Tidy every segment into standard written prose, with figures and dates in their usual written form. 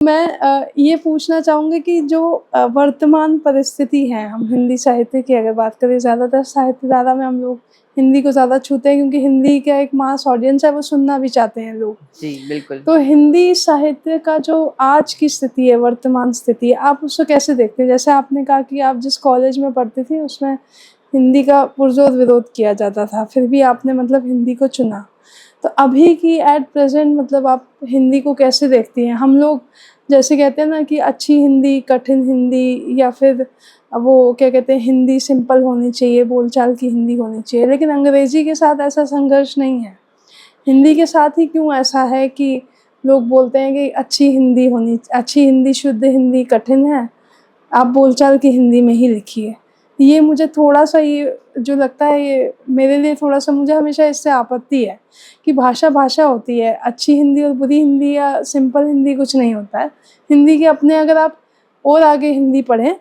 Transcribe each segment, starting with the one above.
मैं ये पूछना चाहूँगी कि जो वर्तमान परिस्थिति है, हम हिंदी साहित्य की अगर बात करें, ज़्यादातर साहित्य धारा में हम लोग हिंदी को ज़्यादा छूते हैं क्योंकि हिंदी का एक मास ऑडियंस है, वो सुनना भी चाहते हैं लोग। जी, बिल्कुल। तो हिंदी साहित्य का जो आज की स्थिति है, वर्तमान स्थिति है, आप उसको कैसे देखते हैं? जैसे आपने कहा कि आप जिस कॉलेज में पढ़ती थी, उसमें हिंदी का पुरज़ोर विरोध किया जाता था, फिर भी आपने मतलब हिंदी को चुना। तो अभी की एट प्रेज़ेंट मतलब आप हिंदी को कैसे देखती हैं? हम लोग जैसे कहते हैं ना कि अच्छी हिंदी, कठिन हिंदी या फिर वो क्या कहते हैं, हिंदी सिंपल होनी चाहिए, बोलचाल की हिंदी होनी चाहिए, लेकिन अंग्रेज़ी के साथ ऐसा संघर्ष नहीं है। हिंदी के साथ ही क्यों ऐसा है कि लोग बोलते हैं कि अच्छी हिंदी, शुद्ध हिंदी कठिन है, आप बोलचाल की हिंदी में ही लिखिए। ये मुझे थोड़ा-सा ये जो लगता है, ये मेरे लिए थोड़ा-सा, मुझे हमेशा इससे आपत्ति है कि भाषा भाषा होती है, अच्छी हिंदी और बुरी हिंदी या सिंपल हिंदी कुछ नहीं होता है। हिंदी के अपने अगर आप और आगे हिंदी पढ़ें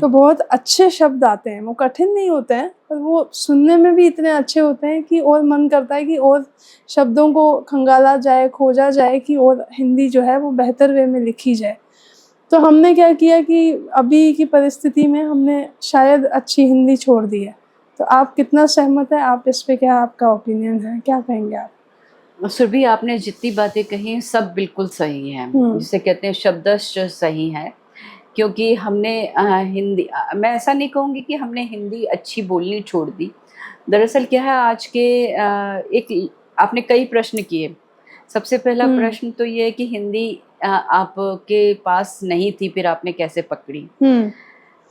तो बहुत अच्छे शब्द आते हैं, वो कठिन नहीं होते हैं, पर वो सुनने में भी इतने अच्छे होते हैं कि और मन करता है कि और शब्दों को खंगाला जाए, खोजा जाए कि और हिंदी जो है वो बेहतर वे में लिखी जाए। तो हमने क्या किया कि अभी की परिस्थिति में हमने शायद अच्छी हिंदी छोड़ दी है। तो आप कितना सहमत हैं? आप इस पे क्या आपका ओपिनियन है? क्या कहेंगे आप? सुरभि, आपने जितनी बातें कही सब बिल्कुल सही हैं, जिसे कहते हैं शब्दश सही है। क्योंकि हमने मैं ऐसा नहीं कहूँगी कि हमने हिंदी अच्छी बोलनी छोड़ दी। दरअसल क्या है, आज के एक आपने कई प्रश्न किए। सबसे पहला प्रश्न तो ये है कि हिंदी आपके पास नहीं थी, फिर आपने कैसे पकड़ी?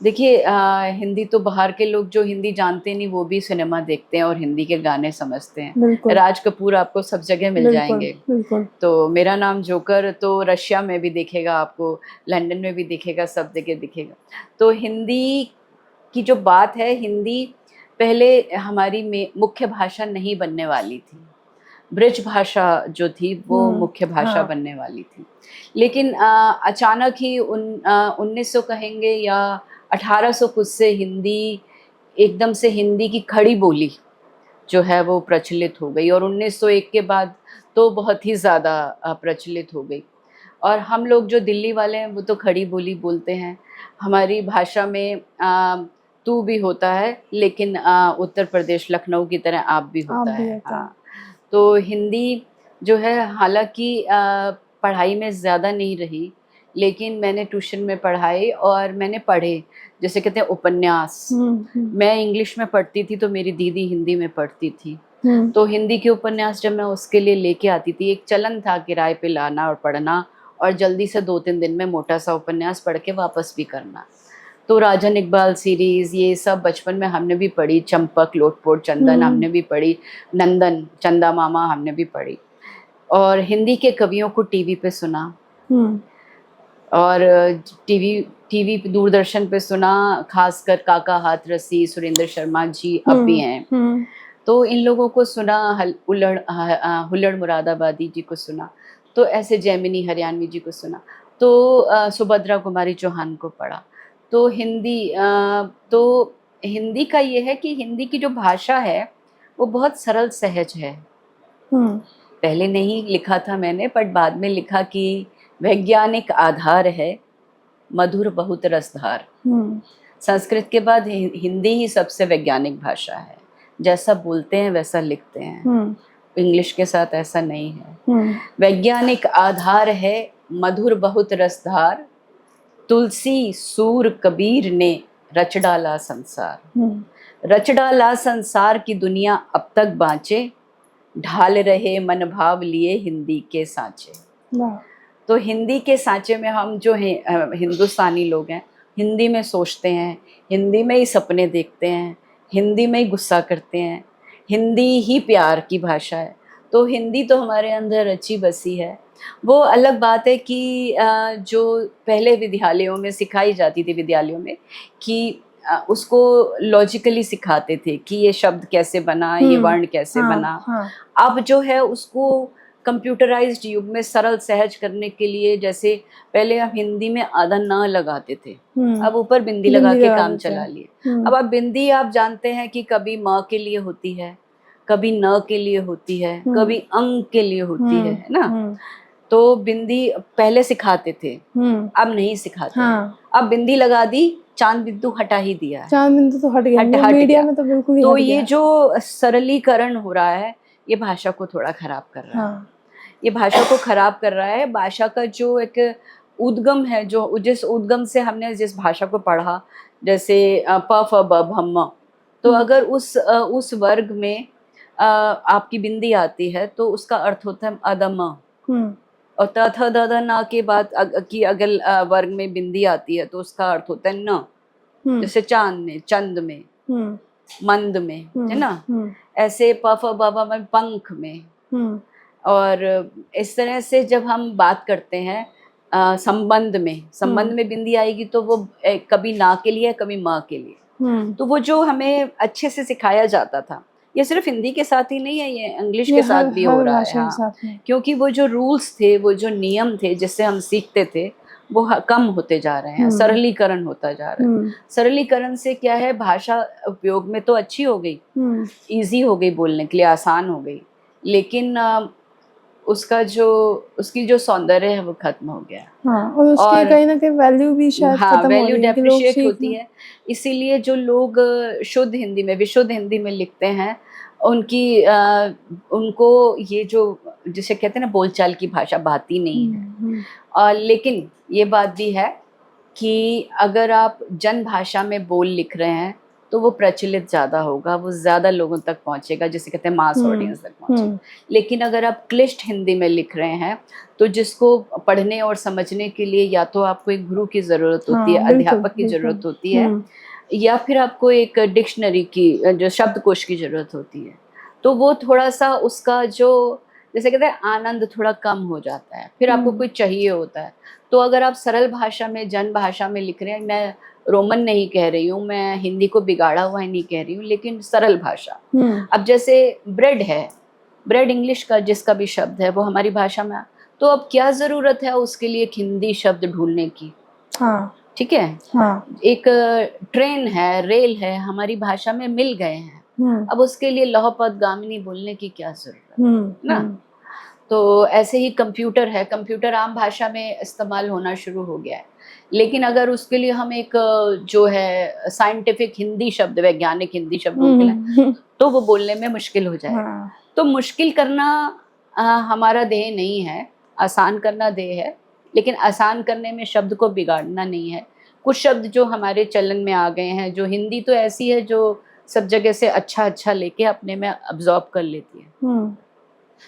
देखिए, हिंदी तो बाहर के लोग जो हिंदी जानते नहीं, वो भी सिनेमा देखते हैं और हिंदी के गाने समझते हैं। बिल्कुल, राज कपूर आपको सब जगह मिल बिल्कुल, जाएँगे। बिल्कुल। तो मेरा नाम जोकर तो रशिया में भी दिखेगा आपको, लंदन में भी दिखेगा, सब जगह दिखेगा। तो हिंदी की जो बात है, हिंदी पहले हमारी मुख्य भाषा नहीं बनने वाली थी। ब्रज भाषा जो थी वो मुख्य भाषा हाँ। बनने वाली थी। लेकिन अचानक ही 1900 कहेंगे या 1800 कुछ से हिंदी एकदम से हिंदी की खड़ी बोली जो है वो प्रचलित हो गई, और 1901 के बाद तो बहुत ही ज़्यादा प्रचलित हो गई। और हम लोग जो दिल्ली वाले हैं वो तो खड़ी बोली बोलते हैं। हमारी भाषा में तू भी होता है, लेकिन उत्तर प्रदेश लखनऊ की तरह आप भी आप होता भी है। होता है। हाँ, तो हिंदी जो है, हालाँकि पढ़ाई में ज़्यादा नहीं रही, लेकिन मैंने ट्यूशन में पढ़ाई और मैंने पढ़े, जैसे कहते हैं उपन्यास। मैं इंग्लिश में पढ़ती थी तो मेरी दीदी हिंदी में पढ़ती थी। तो हिंदी के उपन्यास जब मैं उसके लिए लेके आती थी, एक चलन था किराए पे लाना और पढ़ना, और जल्दी से 2-3 दिन में मोटा-सा उपन्यास पढ़ के वापस भी करना। तो राजन इकबाल सीरीज़ ये सब बचपन में हमने भी पढ़ी, चंपक, लोटपोट, चंदन हमने भी पढ़ी, नंदन, चंदा मामा हमने भी पढ़ी। और हिंदी के कवियों को टीवी पे सुना, और टीवी टीवी पे दूरदर्शन पे सुना, खासकर काका हाथरसी, सुरेंद्र शर्मा जी अब भी हैं। तो इन लोगों को सुना, हुल्लड़ मुरादाबादी जी को सुना, तो ऐसे जैमिनी हरियाणवी जी को सुना, तो सुभद्रा कुमारी चौहान को पढ़ा। तो हिंदी का ये है कि हिंदी की जो भाषा है वो बहुत सरल सहज है। पहले नहीं लिखा था मैंने, बट बाद में लिखा कि वैज्ञानिक आधार है, मधुर बहुत रसधार। संस्कृत के बाद हिंदी ही सबसे वैज्ञानिक भाषा है। जैसा बोलते हैं वैसा लिखते हैं। इंग्लिश के साथ ऐसा नहीं है। वैज्ञानिक आधार है, मधुर बहुत रसधार, तुलसी सूर कबीर ने रच डाला संसार। रच डाला संसार की दुनिया अब तक बाँचे, ढाल रहे मन भाव लिए हिंदी के सांचे। तो हिंदी के सांचे में हम जो हैं हिंदुस्तानी लोग हैं, हिंदी में सोचते हैं, हिंदी में ही सपने देखते हैं, हिंदी में ही गुस्सा करते हैं। हिंदी ही प्यार की भाषा है। तो हिंदी तो हमारे अंदर रची बसी है। वो अलग बात है कि जो पहले विद्यालयों में सिखाई जाती थी, विद्यालयों में, कि उसको लॉजिकली सिखाते थे कि ये शब्द कैसे बना, ये वर्ण कैसे बना। अब जो है उसको कंप्यूटराइज्ड युग में सरल सहज करने के लिए, जैसे पहले हम हिंदी में आधा न लगाते थे, अब ऊपर बिंदी लगा के काम चला लिए। अब आप बिंदी आप जानते हैं कि कभी म के लिए होती है, कभी न के लिए होती है, कभी अंग के लिए होती है ना। तो बिंदी पहले सिखाते थे, अब नहीं सिखाते। हाँ। अब बिंदी लगा दी, चांद बिंदु हटा ही दिया है, चांद बिंदु तो हट गया, हट मीडिया गया। में तो बिल्कुल ही तो हट ये गया। जो सरलीकरण हो रहा है, ये भाषा को थोड़ा खराब कर रहा है। हाँ। ये भाषा को खराब कर रहा है। भाषा का जो एक उद्गम है, जो जिस उद्गम से हमने जिस भाषा को पढ़ा, जैसे प फ ब भ म, तो अगर उस वर्ग में आपकी बिंदी आती है तो उसका अर्थ होता है अदम, और त थ द ध न के बाद की अगर वर्ग में बिंदी आती है तो उसका अर्थ होता है न। जैसे चांद में, चंद में, मंद में, है ना, ऐसे प फ ब भ में पंख में। और इस तरह से जब हम बात करते हैं संबंध में बिंदी आएगी तो वो कभी ना के लिए, कभी माँ के लिए। तो वो जो हमें अच्छे से सिखाया जाता था, ये सिर्फ हिंदी के साथ ही नहीं है, ये इंग्लिश के साथ भी हो रहा है। हाँ, क्योंकि वो जो रूल्स थे, वो जो नियम थे जिससे हम सीखते थे, वो कम होते जा रहे हैं, सरलीकरण होता जा रहा है। सरलीकरण से क्या है, भाषा उपयोग में तो अच्छी हो गई, इजी हो गई, बोलने के लिए आसान हो गई, लेकिन उसकी जो सौंदर्य है वो खत्म हो गया। हाँ, और उसकी कहीं ना कहीं वैल्यू भी शायद खत्म हो रही है, वैल्यू डेप्रिशिएट होती है। इसीलिए जो लोग शुद्ध हिंदी में, विशुद्ध हिंदी में लिखते हैं, उनको ये जो जिसे कहते हैं ना बोलचाल की भाषा भाती नहीं है। और लेकिन ये बात भी है कि अगर आप जन भाषा में बोल लिख रहे हैं तो वो प्रचलित ज़्यादा होगा, वो ज़्यादा लोगों तक पहुँचेगा, जिसे कहते हैं मास ऑडियंस तक पहुँचेगा। लेकिन अगर आप क्लिष्ट हिंदी में लिख रहे हैं तो जिसको पढ़ने और समझने के लिए या तो आपको एक गुरु की ज़रूरत होती है, अध्यापक की ज़रूरत होती है, या फिर आपको एक डिक्शनरी की, जो शब्दकोश की ज़रूरत होती है। तो वो थोड़ा सा उसका जो जैसे कहते हैं आनंद थोड़ा कम हो जाता है, फिर आपको कोई चाहिए होता है। तो अगर आप सरल भाषा में, जन भाषा में लिख रहे हैं, मैं रोमन नहीं कह रही हूँ, मैं हिंदी को बिगाड़ा हुआ नहीं कह रही हूँ, लेकिन सरल भाषा। अब जैसे ब्रेड है, ब्रेड इंग्लिश का जिसका भी शब्द है वो हमारी भाषा में, तो अब क्या ज़रूरत है उसके लिए एक हिंदी शब्द ढूंढने की। हाँ, ठीक है। हाँ, एक ट्रेन है, रेल है, हमारी भाषा में मिल गए हैं, अब उसके लिए लौह पद गामिनी बोलने की क्या जरूरत ना। तो ऐसे ही कंप्यूटर है, कंप्यूटर आम भाषा में इस्तेमाल होना शुरू हो गया है, लेकिन अगर उसके लिए हम एक जो है साइंटिफिक हिंदी शब्द, वैज्ञानिक हिंदी शब्द निकले तो वो बोलने में मुश्किल हो जाएगा। तो मुश्किल करना हमारा ध्येय नहीं है, आसान करना ध्येय है, लेकिन आसान करने में शब्द को बिगाड़ना नहीं है। कुछ शब्द जो हमारे चलन में आ गए हैं, जो हिंदी तो ऐसी है जो सब जगह से अच्छा लेके अपने में अब्जॉर्ब कर लेती है,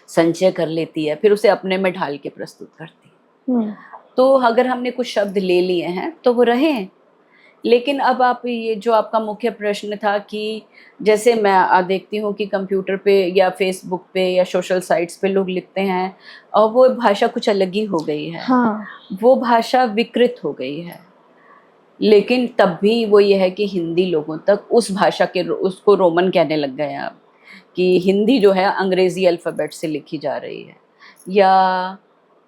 संचय कर लेती है, फिर उसे अपने में ढाल के प्रस्तुत करती है। तो अगर हमने कुछ शब्द ले लिए हैं तो वो रहें। लेकिन अब आप ये जो आपका मुख्य प्रश्न था कि जैसे मैं देखती हूँ कि कंप्यूटर पे या फेसबुक पे या सोशल साइट्स पे लोग लिखते हैं और वो भाषा कुछ अलग ही हो गई है। हाँ। वो भाषा विकृत हो गई है, लेकिन तब भी वो ये है कि हिंदी लोगों तक उस भाषा के, उसको रोमन कहने लग गए हैं अब, कि हिंदी जो है अंग्रेजी अल्फ़ाबेट से लिखी जा रही है, या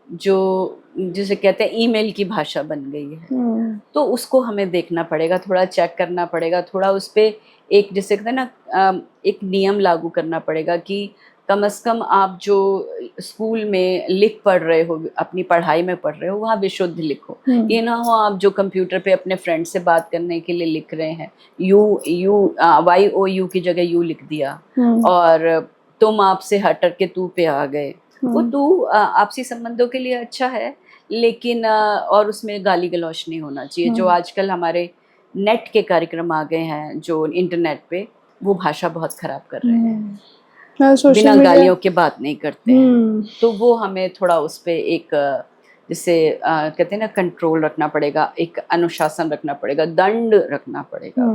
जो जिसे कहते हैं ईमेल की भाषा बन गई है। तो उसको हमें देखना पड़ेगा, थोड़ा चेक करना पड़ेगा, थोड़ा उस पर एक जिसे कहते हैं ना एक नियम लागू करना पड़ेगा कि कम से कम आप जो स्कूल में लिख पढ़ रहे हो, अपनी पढ़ाई में पढ़ रहे हो, वहाँ विशुद्ध लिखो। ये ना हो आप जो कंप्यूटर पे अपने फ्रेंड से बात करने के लिए लिख रहे हैं, YOU की जगह यू लिख दिया, और तुम आपसे हट के तू पे आ गए। वो तू आपसी संबंधों के लिए अच्छा है, लेकिन और उसमें गाली गलौच नहीं होना चाहिए। जो आजकल हमारे नेट के कार्यक्रम आ गए हैं जो इंटरनेट पे, वो भाषा बहुत खराब कर रहे हैं, बिना गालियों के बात नहीं करते हैं। तो वो हमें थोड़ा उस पे एक जिसे कहते हैं ना कंट्रोल रखना पड़ेगा, एक अनुशासन रखना पड़ेगा, दंड रखना पड़ेगा।